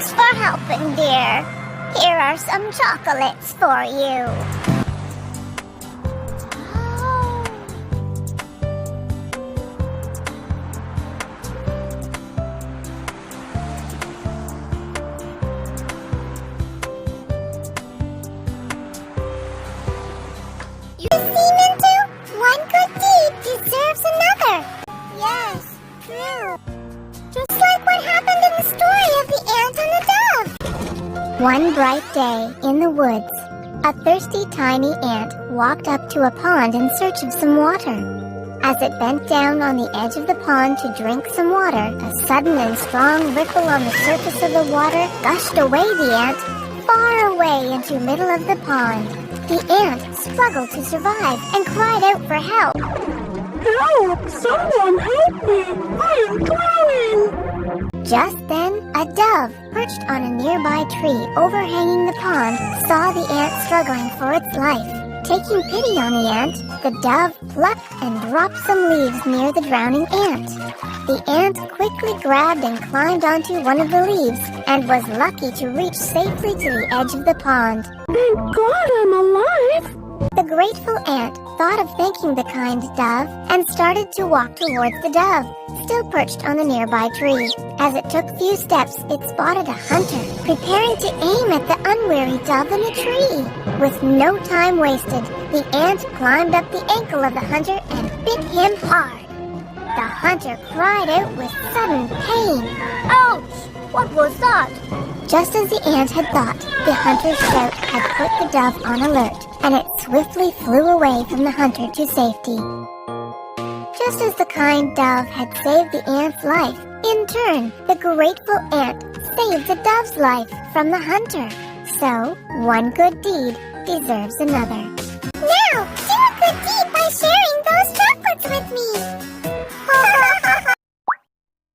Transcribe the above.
Thanks for helping, dear. Here are some chocolates for you. You see, Mintu? One good deed deserves another. Yes, true. Just like what happened in the story of the ant and the dove. One bright day in the woods, a thirsty tiny ant walked up to a pond in search of some water. As it bent down on the edge of the pond to drink some water, a sudden and strong ripple on the surface of the water gushed away the ant far away into the middle of the pond. The ant struggled to survive and cried out for help. Help! Someone help me! I am drowning! Just then, a dove, perched on a nearby tree overhanging the pond, saw the ant struggling for its life. Taking pity on the ant, the dove plucked and dropped some leaves near the drowning ant. The ant quickly grabbed and climbed onto one of the leaves and was lucky to reach safely to the edge of the pond. Thank God I'm alive! The grateful ant thought of thanking the kind dove and started to walk towards the dove, still perched on the nearby tree. As it took few steps, it spotted a hunter, preparing to aim at the unwary dove in the tree. With no time wasted, the ant climbed up the ankle of the hunter and bit him hard. The hunter cried out with sudden pain. Ouch! What was that? Just as the ant had thought, the hunter's shout had put the dove on alert, and it swiftly flew away from the hunter to safety. Just as the kind dove had saved the ant's life, in turn, the grateful ant saved the dove's life from the hunter. So, one good deed deserves another. Now, do a good deed by sharing those chocolates with me!